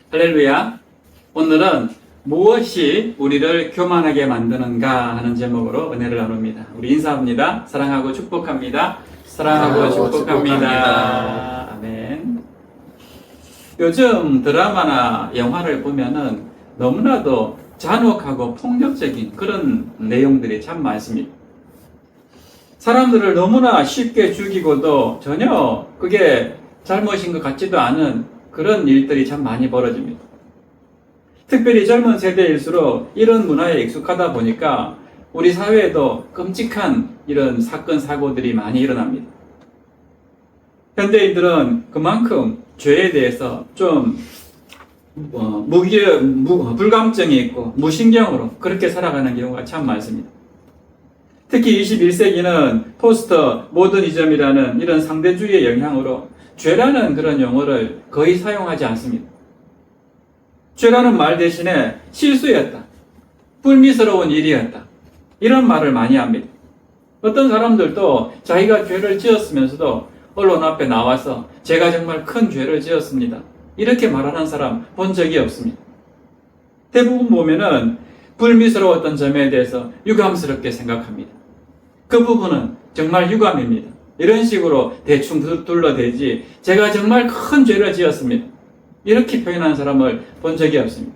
할렐루야. 오늘은 무엇이 우리를 교만하게 만드는가 하는 제목으로 은혜를 나눕니다. 우리 인사합니다. 사랑하고 축복합니다. 사랑하고 축복합니다. 아멘. 요즘 드라마나 영화를 보면은 너무나도 잔혹하고 폭력적인 그런 내용들이 참 많습니다. 사람들을 너무나 쉽게 죽이고도 전혀 그게 잘못인 것 같지도 않은 그런 일들이 참 많이 벌어집니다. 특별히 젊은 세대일수록 이런 문화에 익숙하다 보니까 우리 사회에도 끔찍한 이런 사건, 사고들이 많이 일어납니다. 현대인들은 그만큼 죄에 대해서 좀 불감증이 있고 무신경으로 그렇게 살아가는 경우가 참 많습니다. 특히 21세기는 포스트 모더니즘이라는 이런 상대주의의 영향으로 죄라는 그런 용어를 거의 사용하지 않습니다. 죄라는 말 대신에 실수였다, 불미스러운 일이었다, 이런 말을 많이 합니다. 어떤 사람들도 자기가 죄를 지었으면서도 언론 앞에 나와서 제가 정말 큰 죄를 지었습니다, 이렇게 말하는 사람 본 적이 없습니다. 대부분 보면은 불미스러웠던 점에 대해서 유감스럽게 생각합니다. 그 부분은 정말 유감입니다, 이런 식으로 대충 둘러대지 제가 정말 큰 죄를 지었습니다, 이렇게 표현하는 사람을 본 적이 없습니다.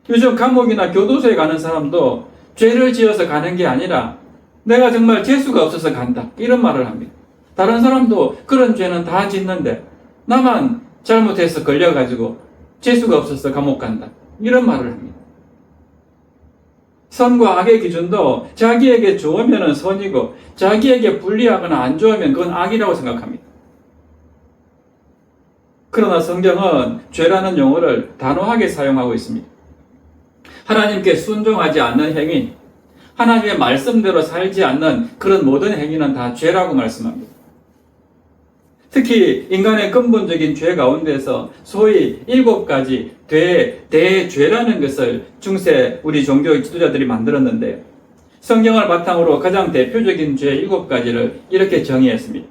요즘 감옥이나 교도소에 가는 사람도 죄를 지어서 가는 게 아니라 내가 정말 재수가 없어서 간다, 이런 말을 합니다. 다른 사람도 그런 죄는 다 짓는데 나만 잘못해서 걸려가지고 재수가 없어서 감옥 간다, 이런 말을 합니다. 선과 악의 기준도 자기에게 좋으면 선이고 자기에게 불리하거나 안 좋으면 그건 악이라고 생각합니다. 그러나 성경은 죄라는 용어를 단호하게 사용하고 있습니다. 하나님께 순종하지 않는 행위, 하나님의 말씀대로 살지 않는 그런 모든 행위는 다 죄라고 말씀합니다. 특히 인간의 근본적인 죄 가운데서 소위 7가지 대죄라는 것을 중세 우리 종교 지도자들이 만들었는데, 성경을 바탕으로 가장 대표적인 죄 7가지를 이렇게 정의했습니다.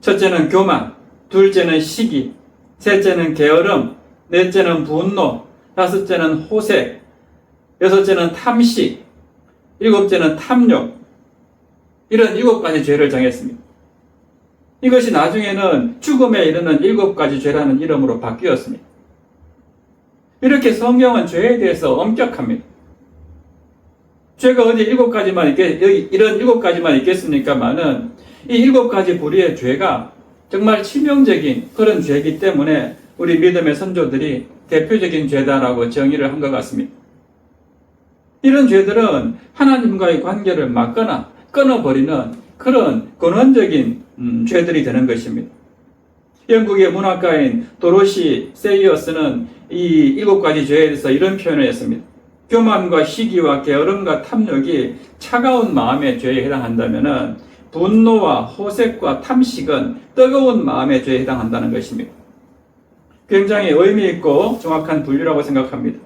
첫째는 교만, 둘째는 시기, 셋째는 게으름, 넷째는 분노, 다섯째는 호색, 여섯째는 탐식, 일곱째는 탐욕, 이런 7가지 죄를 정했습니다. 이것이 나중에는 죽음에 이르는 7가지 죄라는 이름으로 바뀌었습니다. 이렇게 성경은 죄에 대해서 엄격합니다. 죄가 어디 7가지만 이런 7가지만 있겠습니까만은 이 7가지 부류의 죄가 정말 치명적인 그런 죄이기 때문에 우리 믿음의 선조들이 대표적인 죄다라고 정의를 한 것 같습니다. 이런 죄들은 하나님과의 관계를 막거나 끊어버리는 그런 근원적인 죄들이 되는 것입니다. 영국의 문학가인 도로시 세이어스는 이 7가지 죄에 대해서 이런 표현을 했습니다. 교만과 시기와 게으름과 탐욕이 차가운 마음의 죄에 해당한다면 분노와 호색과 탐식은 뜨거운 마음의 죄에 해당한다는 것입니다. 굉장히 의미 있고 정확한 분류라고 생각합니다.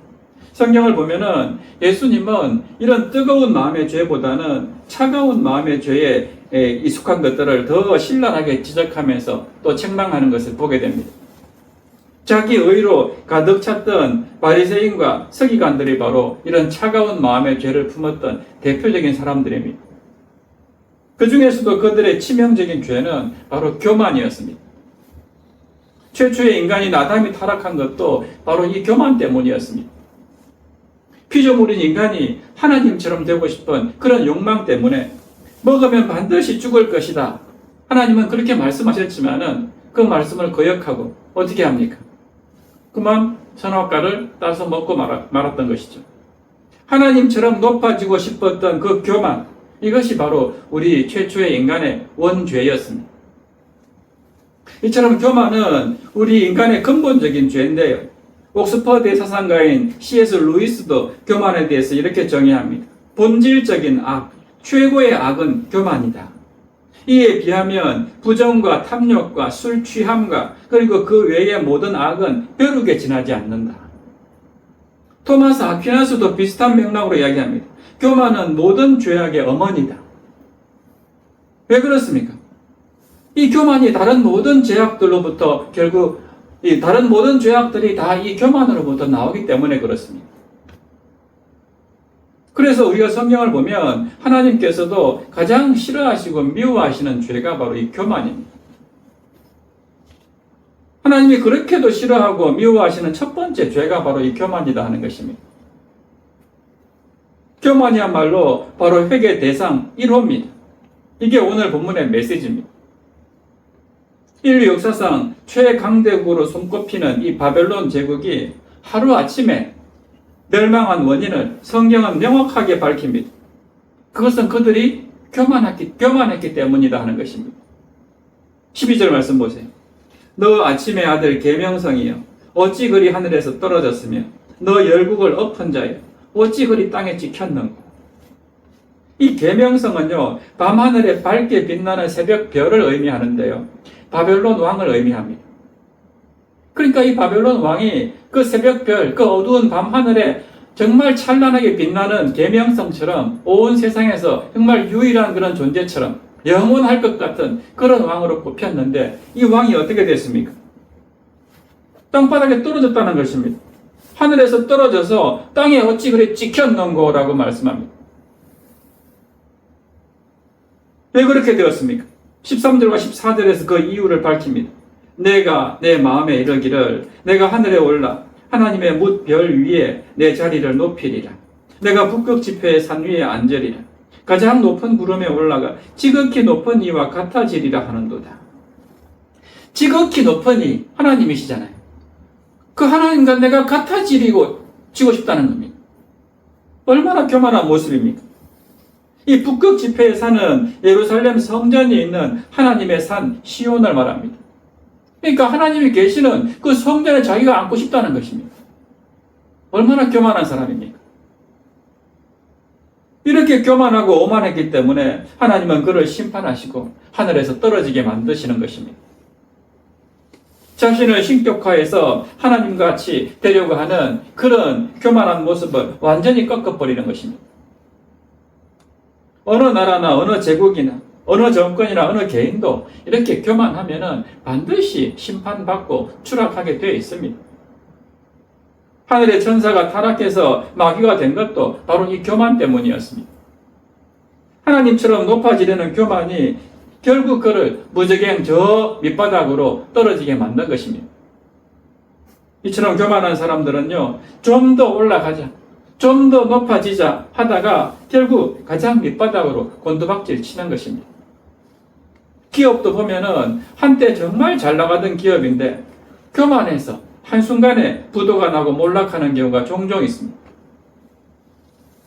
성경을 보면은 예수님은 이런 뜨거운 마음의 죄보다는 차가운 마음의 죄에 익숙한 것들을 더 신랄하게 지적하면서 또 책망하는 것을 보게 됩니다. 자기 의로 가득 찼던 바리새인과 서기관들이 바로 이런 차가운 마음의 죄를 품었던 대표적인 사람들입니다. 그 중에서도 그들의 치명적인 죄는 바로 교만이었습니다. 최초의 인간인 아담이 타락한 것도 바로 이 교만 때문이었습니다. 피조물인 인간이 하나님처럼 되고 싶은 그런 욕망 때문에 먹으면 반드시 죽을 것이다, 하나님은 그렇게 말씀하셨지만은 그 말씀을 거역하고 어떻게 합니까? 그만 선악과를 따서 먹고 말았던 것이죠. 하나님처럼 높아지고 싶었던 그 교만, 이것이 바로 우리 최초의 인간의 원죄였습니다. 이처럼 교만은 우리 인간의 근본적인 죄인데요, 옥스퍼드의 사상가인 C.S. 루이스도 교만에 대해서 이렇게 정의합니다. 본질적인 악, 최고의 악은 교만이다. 이에 비하면 부정과 탐욕과 술 취함과 그리고 그 외의 모든 악은 벼룩에 지나지 않는다. 토마스 아퀴나스도 비슷한 맥락으로 이야기합니다. 교만은 모든 죄악의 어머니다. 왜 그렇습니까? 이 교만이 다른 모든 죄악들로부터 결국 이 다른 모든 죄악들이 다 이 교만으로부터 나오기 때문에 그렇습니다. 그래서 우리가 성경을 보면 하나님께서도 가장 싫어하시고 미워하시는 죄가 바로 이 교만입니다. 하나님이 그렇게도 싫어하고 미워하시는 첫 번째 죄가 바로 이 교만이다 하는 것입니다. 교만이야말로 바로 회개 대상 1호입니다. 이게 오늘 본문의 메시지입니다. 인류 역사상 최강대국으로 손꼽히는 이 바벨론 제국이 하루아침에 멸망한 원인을 성경은 명확하게 밝힙니다. 그것은 그들이 교만했기 때문이다 하는 것입니다. 12절 말씀 보세요. 너 아침의 아들 계명성이여 어찌 그리 하늘에서 떨어졌으며 너 열국을 엎은 자여 어찌 그리 땅에 찍혔는고. 이 계명성은요 밤하늘에 밝게 빛나는 새벽 별을 의미하는데요 바벨론 왕을 의미합니다. 그러니까 이 바벨론 왕이 그 새벽별, 그 어두운 밤하늘에 정말 찬란하게 빛나는 계명성처럼 온 세상에서 정말 유일한 그런 존재처럼 영원할 것 같은 그런 왕으로 꼽혔는데 이 왕이 어떻게 됐습니까? 땅바닥에 떨어졌다는 것입니다. 하늘에서 떨어져서 땅에 어찌 그래 찍혔는고라고 말씀합니다. 왜 그렇게 되었습니까? 13절과 14절에서 그 이유를 밝힙니다. 내가 내 마음에 이르기를 내가 하늘에 올라 하나님의 뭇 별 위에 내 자리를 높이리라. 내가 북극 지폐의 산 위에 앉으리라. 가장 높은 구름에 올라가 지극히 높은 이와 같아지리라 하는도다. 지극히 높은 이 하나님이시잖아요. 그 하나님과 내가 같아지고 싶다는 겁니다. 얼마나 교만한 모습입니까? 이 북극 지폐의 산은 예루살렘 성전이 있는 하나님의 산 시온을 말합니다. 그러니까 하나님이 계시는 그 성전에 자기가 앉고 싶다는 것입니다. 얼마나 교만한 사람입니까? 이렇게 교만하고 오만했기 때문에 하나님은 그를 심판하시고 하늘에서 떨어지게 만드시는 것입니다. 자신을 신격화해서 하나님과 같이 되려고 하는 그런 교만한 모습을 완전히 꺾어버리는 것입니다. 어느 나라나 어느 제국이나 어느 정권이나 어느 개인도 이렇게 교만하면은 반드시 심판받고 추락하게 되어 있습니다. 하늘의 천사가 타락해서 마귀가 된 것도 바로 이 교만 때문이었습니다. 하나님처럼 높아지려는 교만이 결국 그를 무저갱 저 밑바닥으로 떨어지게 만든 것입니다. 이처럼 교만한 사람들은요, 좀 더 올라가자, 좀 더 높아지자 하다가 결국 가장 밑바닥으로 곤두박질 치는 것입니다. 기업도 보면은 한때 정말 잘 나가던 기업인데 교만해서 한순간에 부도가 나고 몰락하는 경우가 종종 있습니다.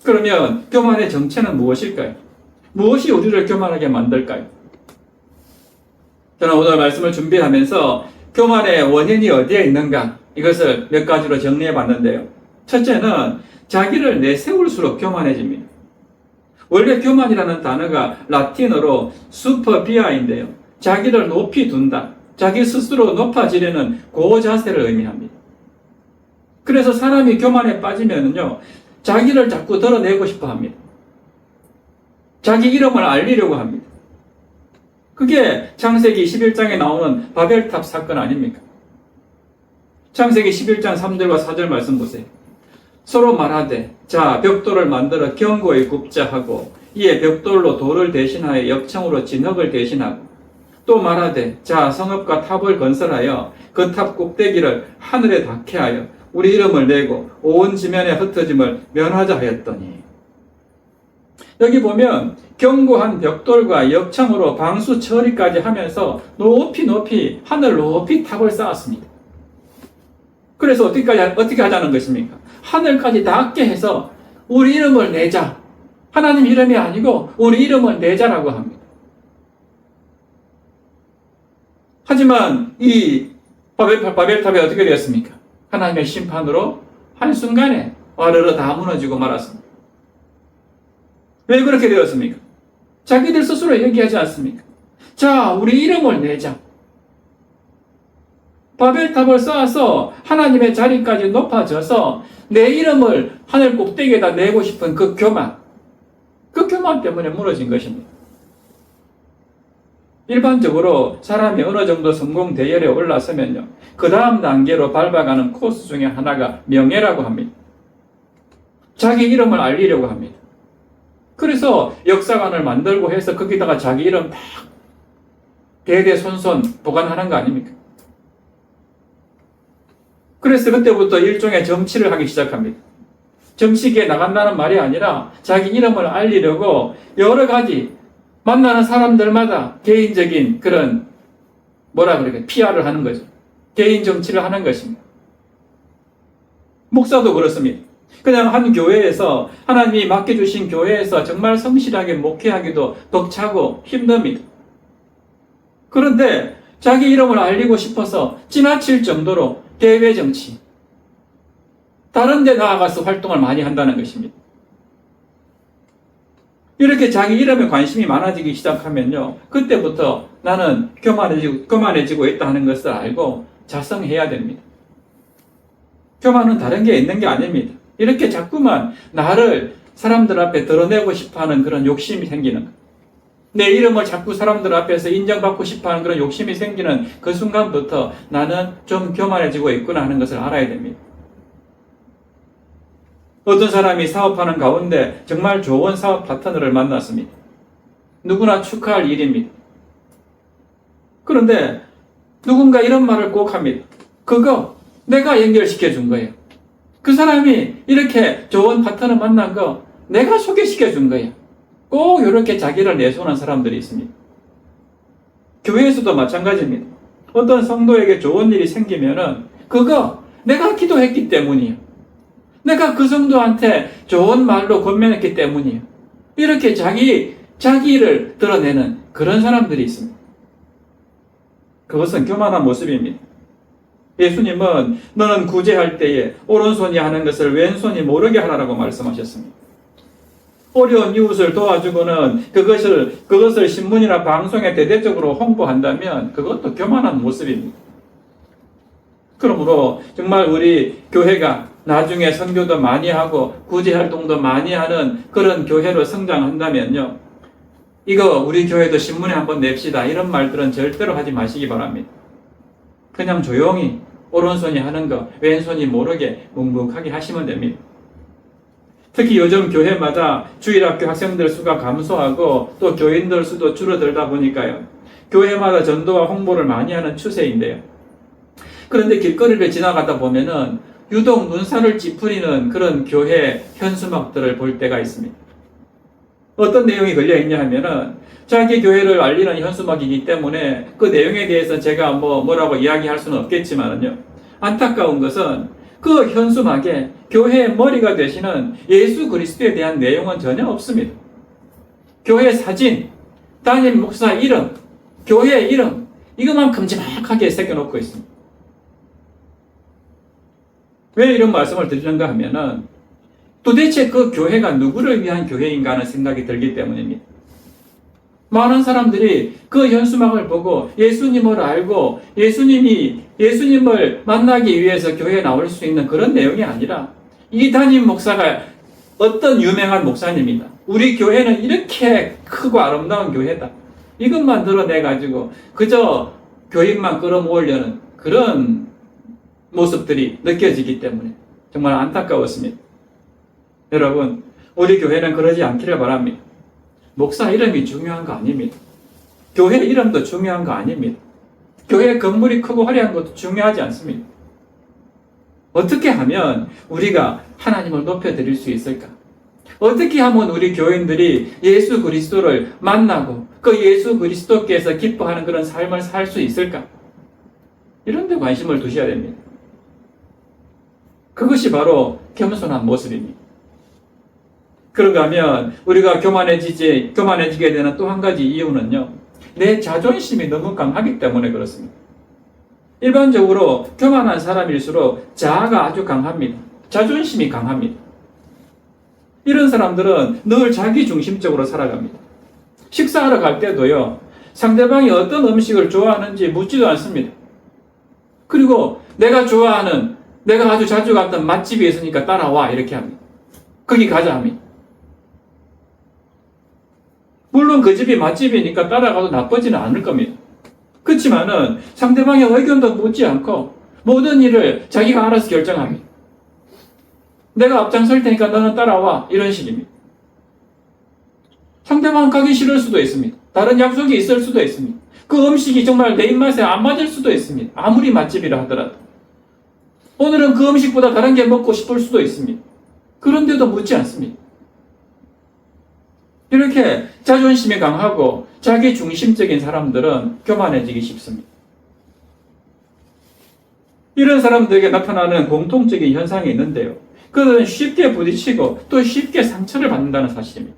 그러면 교만의 정체는 무엇일까요? 무엇이 우리를 교만하게 만들까요? 저는 오늘 말씀을 준비하면서 교만의 원인이 어디에 있는가 이것을 몇 가지로 정리해 봤는데요. 첫째는 자기를 내세울수록 교만해집니다. 원래 교만이라는 단어가 라틴어로 슈퍼비아인데요. 자기를 높이 둔다. 자기 스스로 높아지려는 그 자세를 의미합니다. 그래서 사람이 교만에 빠지면요, 자기를 자꾸 드러내고 싶어 합니다. 자기 이름을 알리려고 합니다. 그게 창세기 11장에 나오는 바벨탑 사건 아닙니까? 창세기 11장 3절과 4절 말씀 보세요. 서로 말하되 자 벽돌을 만들어 견고히 굽자 하고 이에 벽돌로 돌을 대신하여 역청으로 진흙을 대신하고 또 말하되 자 성읍과 탑을 건설하여 그 탑 꼭대기를 하늘에 닿게 하여 우리 이름을 내고 온 지면에 흩어짐을 면하자 하였더니. 여기 보면 견고한 벽돌과 역청으로 방수 처리까지 하면서 높이 하늘 높이 탑을 쌓았습니다. 그래서 어떻게 하자는 것입니까? 하늘까지 닿게 해서 우리 이름을 내자. 하나님 이름이 아니고 우리 이름을 내자라고 합니다. 하지만 이 바벨탑이 어떻게 되었습니까? 하나님의 심판으로 한순간에 와르르 다 무너지고 말았습니다. 왜 그렇게 되었습니까? 자기들 스스로 얘기하지 않습니까? 자, 우리 이름을 내자. 바벨탑을 쌓아서 하나님의 자리까지 높아져서 내 이름을 하늘 꼭대기에다 내고 싶은 그 교만 때문에 무너진 것입니다. 일반적으로 사람이 어느 정도 성공 대열에 올라서면요, 그 다음 단계로 밟아가는 코스 중에 하나가 명예라고 합니다. 자기 이름을 알리려고 합니다. 그래서 역사관을 만들고 해서 거기다가 자기 이름 딱 대대손손 보관하는 거 아닙니까? 그래서 그때부터 일종의 정치를 하기 시작합니다. 정치계에 나간다는 말이 아니라 자기 이름을 알리려고 여러 가지 만나는 사람들마다 개인적인 그런 PR을 하는 거죠. 개인 정치를 하는 것입니다. 목사도 그렇습니다. 그냥 한 교회에서 하나님이 맡겨주신 교회에서 정말 성실하게 목회하기도 벅차고 힘듭니다. 그런데 자기 이름을 알리고 싶어서 지나칠 정도로 대외 정치, 다른 데 나아가서 활동을 많이 한다는 것입니다. 이렇게 자기 이름에 관심이 많아지기 시작하면요, 그때부터 나는 교만해지고 있다 하는 것을 알고 자성해야 됩니다. 교만은 다른 게 있는 게 아닙니다. 이렇게 자꾸만 나를 사람들 앞에 드러내고 싶어하는 그런 욕심이 생기는 거예요. 내 이름을 자꾸 사람들 앞에서 인정받고 싶어하는 그런 욕심이 생기는 그 순간부터 나는 좀 교만해지고 있구나 하는 것을 알아야 됩니다. 어떤 사람이 사업하는 가운데 정말 좋은 사업 파트너를 만났습니다. 누구나 축하할 일입니다. 그런데 누군가 이런 말을 꼭 합니다. 그거 내가 연결시켜 준 거예요. 그 사람이 이렇게 좋은 파트너 만난 거 내가 소개시켜 준 거예요. 꼭 이렇게 자기를 내세우는 사람들이 있습니다. 교회에서도 마찬가지입니다. 어떤 성도에게 좋은 일이 생기면은 그거 내가 기도했기 때문이에요. 내가 그 성도한테 좋은 말로 권면했기 때문이에요. 이렇게 자기를 드러내는 그런 사람들이 있습니다. 그것은 교만한 모습입니다. 예수님은 너는 구제할 때에 오른손이 하는 것을 왼손이 모르게 하라고 말씀하셨습니다. 어려운 이웃을 도와주고는 그것을 신문이나 방송에 대대적으로 홍보한다면 그것도 교만한 모습입니다. 그러므로 정말 우리 교회가 나중에 선교도 많이 하고 구제 활동도 많이 하는 그런 교회로 성장한다면요, 이거 우리 교회도 신문에 한번 냅시다 이런 말들은 절대로 하지 마시기 바랍니다. 그냥 조용히 오른손이 하는 거 왼손이 모르게 묵묵하게 하시면 됩니다. 특히 요즘 교회마다 주일학교 학생들 수가 감소하고 또 교인들 수도 줄어들다 보니까요, 교회마다 전도와 홍보를 많이 하는 추세인데요. 그런데 길거리를 지나가다 보면은 유독 눈살을 찌푸리는 그런 교회 현수막들을 볼 때가 있습니다. 어떤 내용이 걸려있냐 하면은 자기 교회를 알리는 현수막이기 때문에 그 내용에 대해서 제가 뭐라고 이야기할 수는 없겠지만요, 안타까운 것은 그 현수막에 교회의 머리가 되시는 예수 그리스도에 대한 내용은 전혀 없습니다. 교회 사진, 담임 목사 이름, 교회 이름, 이것만 큼지막하게 새겨놓고 있습니다. 왜 이런 말씀을 드리는가 하면은 도대체 그 교회가 누구를 위한 교회인가 하는 생각이 들기 때문입니다. 많은 사람들이 그 현수막을 보고 예수님을 알고 예수님을 만나기 위해서 교회에 나올 수 있는 그런 내용이 아니라 이 담임 목사가 어떤 유명한 목사님이다, 우리 교회는 이렇게 크고 아름다운 교회다, 이것만 드러내가지고 그저 교인만 끌어모으려는 그런 모습들이 느껴지기 때문에 정말 안타까웠습니다. 여러분, 우리 교회는 그러지 않기를 바랍니다. 목사 이름이 중요한 거 아닙니다. 교회 이름도 중요한 거 아닙니다. 교회 건물이 크고 화려한 것도 중요하지 않습니다. 어떻게 하면 우리가 하나님을 높여드릴 수 있을까? 어떻게 하면 우리 교인들이 예수 그리스도를 만나고 그 예수 그리스도께서 기뻐하는 그런 삶을 살 수 있을까? 이런 데 관심을 두셔야 됩니다. 그것이 바로 겸손한 모습입니다. 그런가 하면 우리가 교만해지게 되는 또 한 가지 이유는요, 내 자존심이 너무 강하기 때문에 그렇습니다. 일반적으로 교만한 사람일수록 자아가 아주 강합니다. 자존심이 강합니다. 이런 사람들은 늘 자기 중심적으로 살아갑니다. 식사하러 갈 때도요, 상대방이 어떤 음식을 좋아하는지 묻지도 않습니다. 그리고 내가 아주 자주 갔던 맛집이 있으니까 따라와 이렇게 합니다. 거기 가자 합니다. 물론 그 집이 맛집이니까 따라가도 나쁘지는 않을 겁니다. 그렇지만은 상대방의 의견도 묻지 않고 모든 일을 자기가 알아서 결정합니다. 내가 앞장설 테니까 너는 따라와. 이런 식입니다. 상대방 가기 싫을 수도 있습니다. 다른 약속이 있을 수도 있습니다. 그 음식이 정말 내 입맛에 안 맞을 수도 있습니다. 아무리 맛집이라 하더라도. 오늘은 그 음식보다 다른 게 먹고 싶을 수도 있습니다. 그런데도 묻지 않습니다. 이렇게 자존심이 강하고 자기 중심적인 사람들은 교만해지기 쉽습니다. 이런 사람들에게 나타나는 공통적인 현상이 있는데요. 그들은 쉽게 부딪히고 또 쉽게 상처를 받는다는 사실입니다.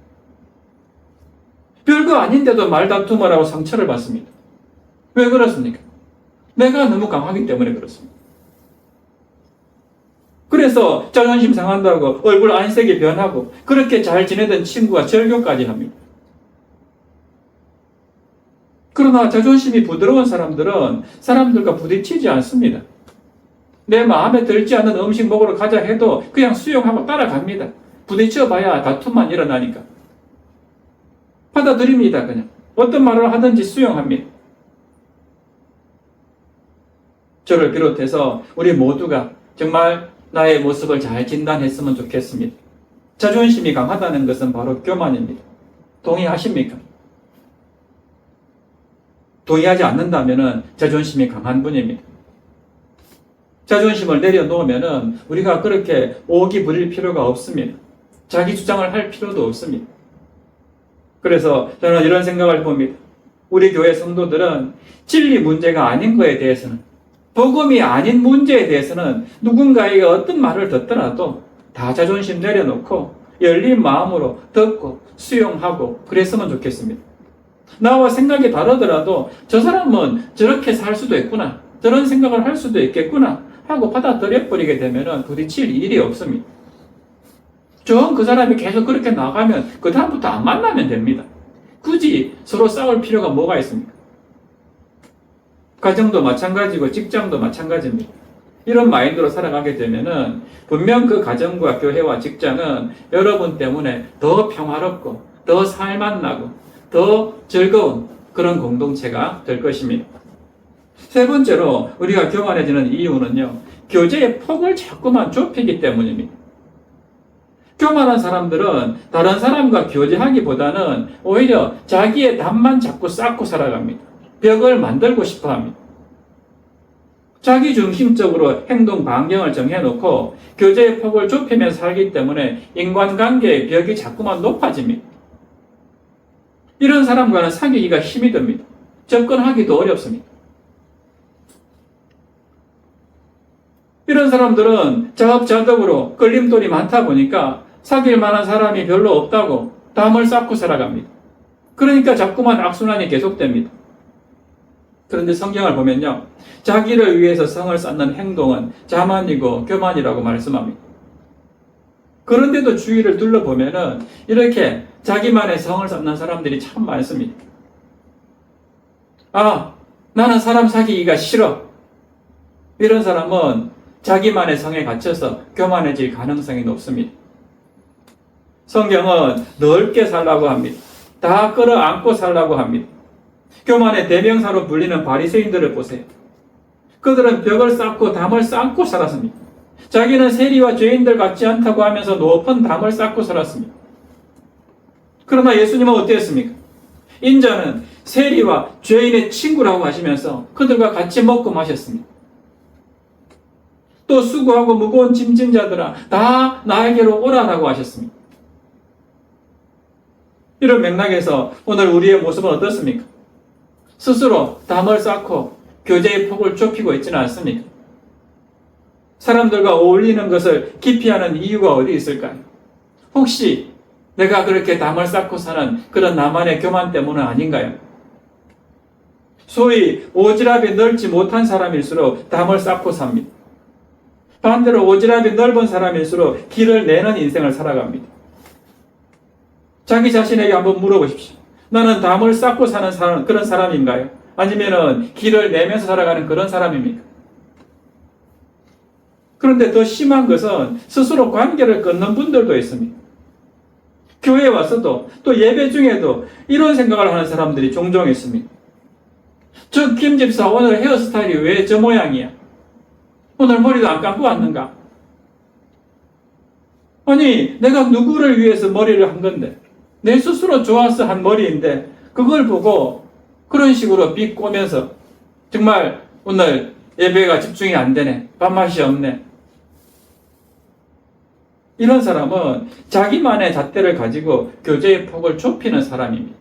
별거 아닌데도 말다툼을 하고 상처를 받습니다. 왜 그렇습니까? 내가 너무 강하기 때문에 그렇습니다. 그래서 자존심 상한다고 얼굴 안색이 변하고 그렇게 잘 지내던 친구가 절교까지 합니다. 그러나 자존심이 부드러운 사람들은 사람들과 부딪히지 않습니다. 내 마음에 들지 않는 음식 먹으러 가자 해도 그냥 수용하고 따라갑니다. 부딪혀봐야 다툼만 일어나니까. 받아들입니다. 그냥 어떤 말을 하든지 수용합니다. 저를 비롯해서 우리 모두가 정말 나의 모습을 잘 진단했으면 좋겠습니다. 자존심이 강하다는 것은 바로 교만입니다. 동의하십니까? 동의하지 않는다면 자존심이 강한 분입니다. 자존심을 내려놓으면 우리가 그렇게 오기 부릴 필요가 없습니다. 자기 주장을 할 필요도 없습니다. 그래서 저는 이런 생각을 해봅니다. 우리 교회 성도들은 진리 문제가 아닌 거에 대해서는, 복음이 아닌 문제에 대해서는 누군가에게 어떤 말을 듣더라도 다 자존심 내려놓고 열린 마음으로 듣고 수용하고 그랬으면 좋겠습니다. 나와 생각이 다르더라도 저 사람은 저렇게 살 수도 있구나, 저런 생각을 할 수도 있겠구나 하고 받아들여버리게 되면 부딪힐 일이 없습니다. 정 그 사람이 계속 그렇게 나가면 그 다음부터 안 만나면 됩니다. 굳이 서로 싸울 필요가 뭐가 있습니까? 가정도 마찬가지고 직장도 마찬가지입니다. 이런 마인드로 살아가게 되면은 분명 그 가정과 교회와 직장은 여러분 때문에 더 평화롭고 더 살맛나고 더 즐거운 그런 공동체가 될 것입니다. 세 번째로 우리가 교만해지는 이유는요, 교제의 폭을 자꾸만 좁히기 때문입니다. 교만한 사람들은 다른 사람과 교제하기보다는 오히려 자기의 담만 자꾸 쌓고 살아갑니다. 벽을 만들고 싶어 합니다. 자기 중심적으로 행동 반경을 정해놓고 교제의 폭을 좁히면서 살기 때문에 인간관계의 벽이 자꾸만 높아집니다. 이런 사람과는 사귀기가 힘이 듭니다. 접근하기도 어렵습니다. 이런 사람들은 자업자득으로 걸림돌이 많다 보니까 사귈 만한 사람이 별로 없다고 담을 쌓고 살아갑니다. 그러니까 자꾸만 악순환이 계속됩니다. 그런데 성경을 보면요, 자기를 위해서 성을 쌓는 행동은 자만이고 교만이라고 말씀합니다. 그런데도 주위를 둘러보면은 이렇게 자기만의 성을 쌓는 사람들이 참 많습니다. 아, 나는 사람 사귀기가 싫어. 이런 사람은 자기만의 성에 갇혀서 교만해질 가능성이 높습니다. 성경은 넓게 살라고 합니다. 다 끌어안고 살라고 합니다. 교만의 대명사로 불리는 바리새인들을 보세요. 그들은 벽을 쌓고 담을 쌓고 살았습니다. 자기는 세리와 죄인들 같지 않다고 하면서 높은 담을 쌓고 살았습니다. 그러나 예수님은 어땠습니까? 인자는 세리와 죄인의 친구라고 하시면서 그들과 같이 먹고 마셨습니다. 또 수고하고 무거운 짐진 자들아 다 나에게로 오라라고 하셨습니다. 이런 맥락에서 오늘 우리의 모습은 어떻습니까? 스스로 담을 쌓고 교제의 폭을 좁히고 있지는 않습니까? 사람들과 어울리는 것을 기피하는 이유가 어디 있을까요? 혹시 내가 그렇게 담을 쌓고 사는 그런 나만의 교만 때문은 아닌가요? 소위 오지랖이 넓지 못한 사람일수록 담을 쌓고 삽니다. 반대로 오지랖이 넓은 사람일수록 길을 내는 인생을 살아갑니다. 자기 자신에게 한번 물어보십시오. 나는 담을 쌓고 사는 사람, 그런 사람인가요? 아니면은 길을 내면서 살아가는 그런 사람입니까? 그런데 더 심한 것은 스스로 관계를 끊는 분들도 있습니다. 교회에 와서도 또 예배 중에도 이런 생각을 하는 사람들이 종종 있습니다. 저 김 집사 오늘 헤어스타일이 왜 저 모양이야? 오늘 머리도 안 감고 왔는가? 아니, 내가 누구를 위해서 머리를 한 건데, 내 스스로 좋아서 한 머리인데, 그걸 보고 그런 식으로 비꼬면서 정말 오늘 예배가 집중이 안 되네, 밥맛이 없네. 이런 사람은 자기만의 잣대를 가지고 교제의 폭을 좁히는 사람입니다.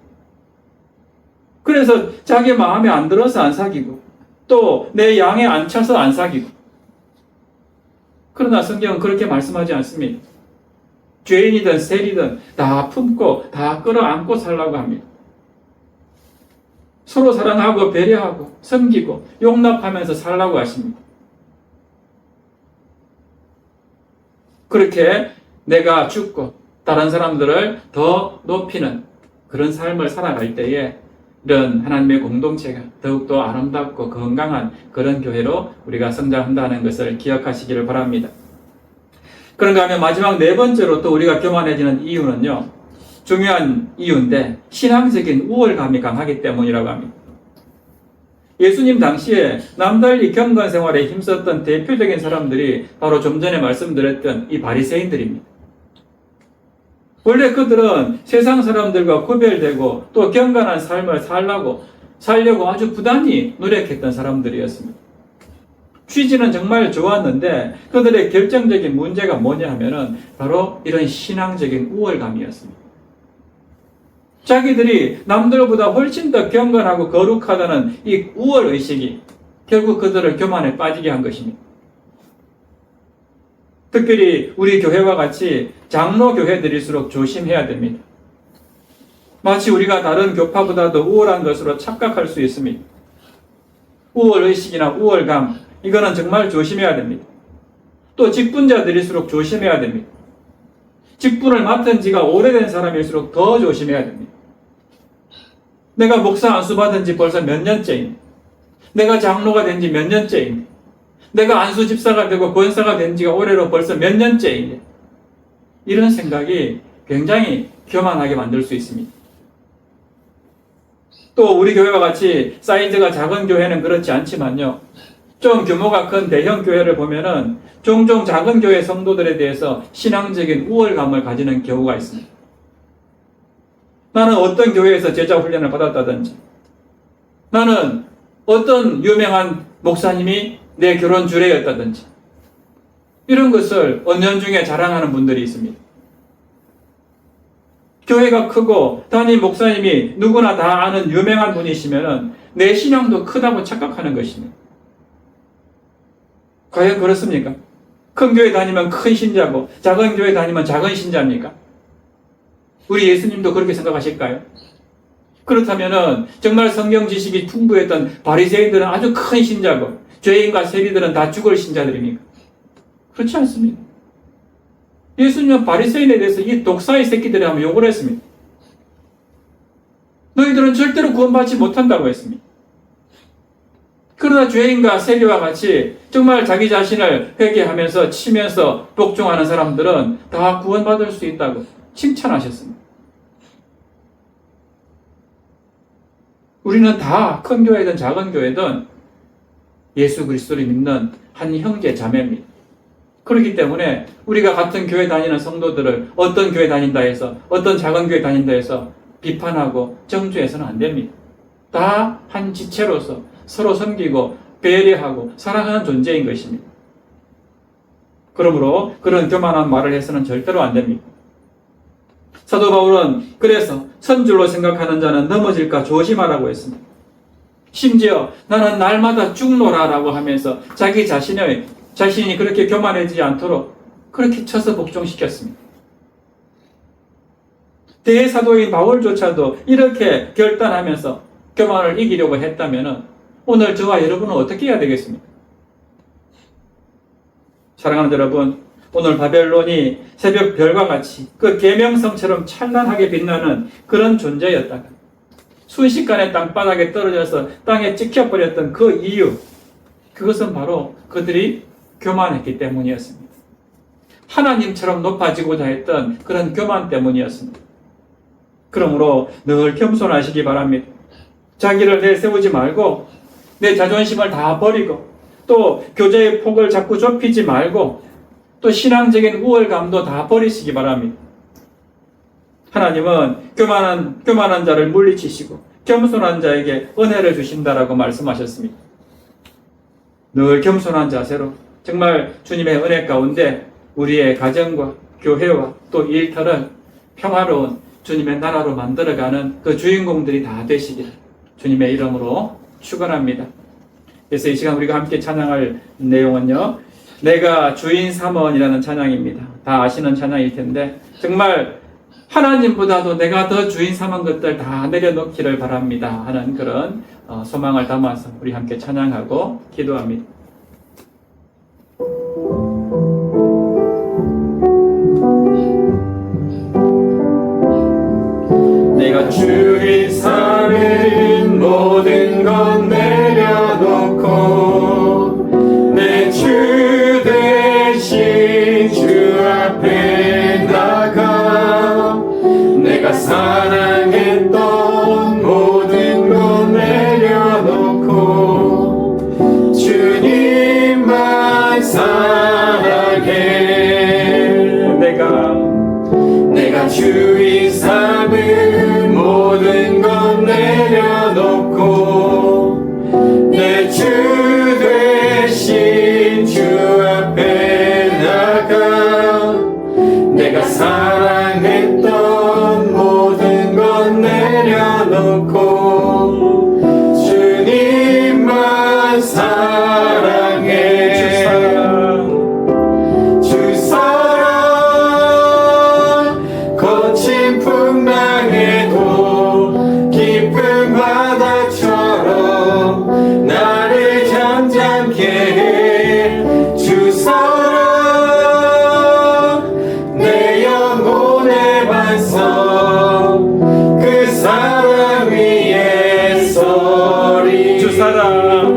그래서 자기 마음에 안 들어서 안 사귀고, 또 내 양에 안 차서 안 사귀고. 그러나 성경은 그렇게 말씀하지 않습니다. 죄인이든 세리든 다 품고 다 끌어안고 살라고 합니다. 서로 사랑하고 배려하고 섬기고 용납하면서 살라고 하십니다. 그렇게 내가 죽고 다른 사람들을 더 높이는 그런 삶을 살아갈 때에 이런 하나님의 공동체가 더욱더 아름답고 건강한 그런 교회로 우리가 성장한다는 것을 기억하시기를 바랍니다. 그런가 하면 마지막 네 번째로 또 우리가 교만해지는 이유는요, 중요한 이유인데 신앙적인 우월감이 강하기 때문이라고 합니다. 예수님 당시에 남달리 경건 생활에 힘썼던 대표적인 사람들이 바로 좀 전에 말씀드렸던 이 바리새인들입니다. 원래 그들은 세상 사람들과 구별되고 또 경건한 삶을 살려고 아주 부단히 노력했던 사람들이었습니다. 취지는 정말 좋았는데 그들의 결정적인 문제가 뭐냐 하면은 바로 이런 신앙적인 우월감이었습니다. 자기들이 남들보다 훨씬 더 경건하고 거룩하다는 이 우월의식이 결국 그들을 교만에 빠지게 한 것입니다. 특별히 우리 교회와 같이 장로 교회들일수록 조심해야 됩니다. 마치 우리가 다른 교파보다도 우월한 것으로 착각할 수 있습니다. 우월의식이나 우월감, 이거는 정말 조심해야 됩니다. 또 직분자들일수록 조심해야 됩니다. 직분을 맡은 지가 오래된 사람일수록 더 조심해야 됩니다. 내가 목사 안수 받은 지 벌써 몇 년째입니다. 내가 장로가 된 지 몇 년째입니다. 내가 안수 집사가 되고 권사가 된 지가 올해로 벌써 몇 년째인데, 이런 생각이 굉장히 교만하게 만들 수 있습니다. 또 우리 교회와 같이 사이즈가 작은 교회는 그렇지 않지만요, 좀 규모가 큰 대형 교회를 보면은 종종 작은 교회 성도들에 대해서 신앙적인 우월감을 가지는 경우가 있습니다. 나는 어떤 교회에서 제자 훈련을 받았다든지, 나는 어떤 유명한 목사님이 내 결혼 주례였다든지, 이런 것을 언년중에 자랑하는 분들이 있습니다. 교회가 크고 담임 목사님이 누구나 다 아는 유명한 분이시면 내 신앙도 크다고 착각하는 것입니다. 과연 그렇습니까? 큰 교회 다니면 큰 신자고 작은 교회 다니면 작은 신자입니까? 우리 예수님도 그렇게 생각하실까요? 그렇다면 정말 성경 지식이 풍부했던 바리새인들은 아주 큰 신자고 죄인과 세리들은 다 죽을 신자들입니까? 그렇지 않습니다. 예수님은 바리새인에 대해서 이 독사의 새끼들이 하면 욕을 했습니다. 너희들은 절대로 구원받지 못한다고 했습니다. 그러나 죄인과 세리와 같이 정말 자기 자신을 회개하면서 치면서 복종하는 사람들은 다 구원받을 수 있다고 칭찬하셨습니다. 우리는 다 큰 교회든 작은 교회든 예수 그리스도를 믿는 한 형제 자매입니다. 그렇기 때문에 우리가 같은 교회 다니는 성도들을 어떤 교회 다닌다 해서, 어떤 작은 교회 다닌다 해서 비판하고 정죄해서는 안 됩니다. 다 한 지체로서 서로 섬기고 배려하고 사랑하는 존재인 것입니다. 그러므로 그런 교만한 말을 해서는 절대로 안 됩니다. 사도 바울은 그래서 선줄로 생각하는 자는 넘어질까 조심하라고 했습니다. 심지어 나는 날마다 죽노라라고 하면서 자기 자신이 그렇게 교만해지지 않도록 그렇게 쳐서 복종시켰습니다. 대사도인 바울조차도 이렇게 결단하면서 교만을 이기려고 했다면 오늘 저와 여러분은 어떻게 해야 되겠습니까? 사랑하는 여러분, 오늘 바벨론이 새벽 별과 같이 그 계명성처럼 찬란하게 빛나는 그런 존재였다가 순식간에 땅바닥에 떨어져서 땅에 찍혀버렸던 그 이유, 그것은 바로 그들이 교만했기 때문이었습니다. 하나님처럼 높아지고자 했던 그런 교만 때문이었습니다. 그러므로 늘 겸손하시기 바랍니다. 자기를 내세우지 말고 내 자존심을 다 버리고 또 교제의 폭을 자꾸 좁히지 말고 또 신앙적인 우월감도 다 버리시기 바랍니다. 하나님은 교만한 자를 물리치시고 겸손한 자에게 은혜를 주신다라고 말씀하셨습니다. 늘 겸손한 자세로 정말 주님의 은혜 가운데 우리의 가정과 교회와 또 일터를 평화로운 주님의 나라로 만들어가는 그 주인공들이 다 되시기를 주님의 이름으로 축원합니다. 그래서 이 시간 우리가 함께 찬양할 내용은요, 내가 주인 삼원이라는 찬양입니다. 다 아시는 찬양일 텐데 정말 하나님보다도 내가 더 주인 삼은 것들 다 내려놓기를 바랍니다 하는 그런 소망을 담아서 우리 함께 찬양하고 기도합니다. 내가 주인 삼은 모든 것 내려놓고 내 주 대신 주 앞에 나가 내가 사랑했던 모든 것 내려놓고 주님만 사랑해. 내가 주인 삼은 모든 것 내려놓고 내 주 대신 주 앞에 나가 내가 사랑했던 모든 것 내려놓고 주님만 사랑해. 주 사랑 거친 풍랑에도 깊은 바다처럼 나를 잠잠케 해. 주 사랑 내 영혼의 반석 그 사랑 위에 서리. 주 사랑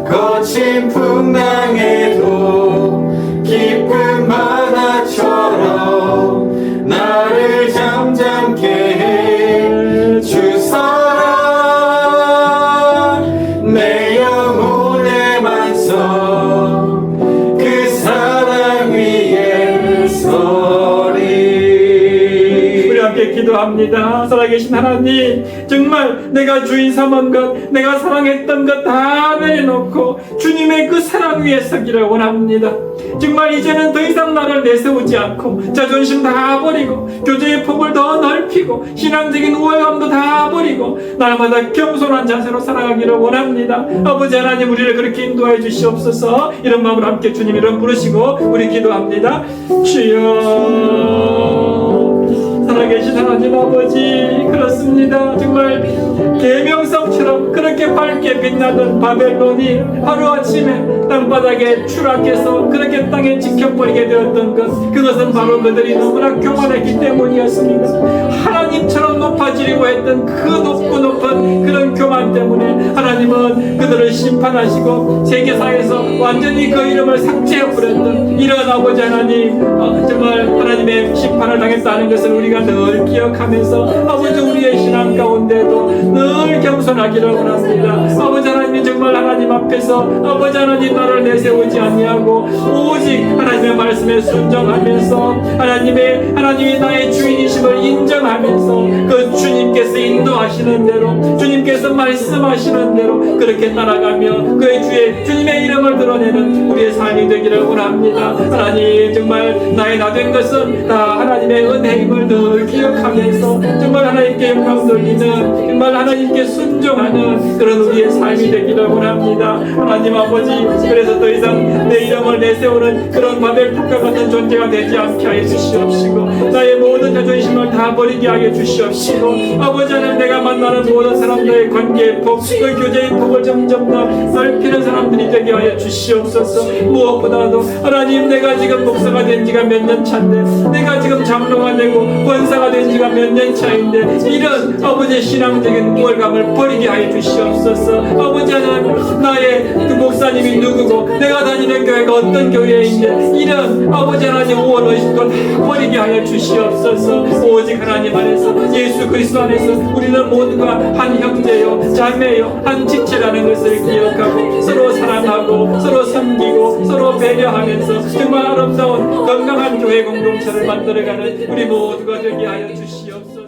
거친 풍랑에도 깊은 바다처럼 나를 잠잠케 해. 주 사랑 내 영혼의 반석 그 사랑 위에 서리. 우리 함께 기도합니다. 살아계신 하나님, 정말 내가 주인 삼은 것, 내가 사랑했던 것 다 내려놓고 주님의 그 사랑 위에 서기를 원합니다. 정말 이제는 더 이상 나를 내세우지 않고 자존심 다 버리고 교제의 폭을 더 넓히고 신앙적인 우월감도 다 버리고 날마다 겸손한 자세로 살아가기를 원합니다. 아버지 하나님, 우리를 그렇게 인도해 주시옵소서. 이런 마음으로 함께 주님 이름 부르시고 우리 기도합니다. 주여, 살아계신 하나님 아버지, 그렇습니다. 정말 계명성처럼 그렇게 밝게 빛나던 바벨론이 하루아침에 땅바닥에 추락해서 그렇게 땅에 지켜버리게 되었던 것, 그것은 바로 그들이 너무나 교만했기 때문이었습니다. 하나님처럼 높아지려고 했던 그 높은 그런 교만 때문에 하나님은 그들을 심판하시고 세계사에서 완전히 그 이름을 삭제해버렸던 이런 아버지 하나님, 정말 하나님의 심판을 당했다는 것을 우리가 늘 기억하면서 아버지 우리의 신앙 가운데도 늘 겸손하기를 원합니다. 아버지 하나님, 정말 하나님 앞에서 아버지 하나님 나를 내세우지 아니하고 오직 하나님의 말씀에 순종하면서 하나님이 나의 주인이심을 인정하면서 그 주님께서 인도하시는 대로 주님께서 말씀하시는 대로 그렇게 따라가며 그의 주님의 이름을 드러내는 우리의 삶이 되기를 원합니다. 하나님, 정말 나의 나 된 것은 다 하나님의 은혜임을 늘 기억하면서 정말 하나님께 영광 돌리는, 정말 하나님께 순종하는 그런 우리의 삶이 되기를 원합니다. 하나님 아버지, 그래서 더 이상 내 이름을 내세우는 그런 바벨탑과 같은 존재가 되지 않게 하여 주시옵시고 나의 모든 자존심을 다 버리게 하여 주시옵시고 아버지 하나님, 내가 만든 나는 모든 사람들의 관계의 폭, 그 교제의 폭을 점점 더 넓히는 사람들이 되게 하여 주시옵소서. 무엇보다도 하나님, 내가 지금 목사가 된 지가 몇 년 차인데, 내가 지금 장로가 되고 권사가 된 지가 몇 년 차인데, 이런 아버지의 신앙적인 우월감을 버리게 하여 주시옵소서. 아버지 하나님, 나의 그 목사님이 누구고 내가 다니는 교회가 어떤 교회인데, 이런 아버지 하나님 우월의식도 다 버리게 하여 주시옵소서. 오직 하나님 안에서, 예수 그리스도 안에서 우리는 모두가 한 형제요 자매요 한 지체라는 것을 기억하고 서로 사랑하고 서로 섬기고 서로 배려하면서 정말 아름다운 건강한 교회 공동체를 만들어가는 우리 모두가 되게 하여 주시옵소서.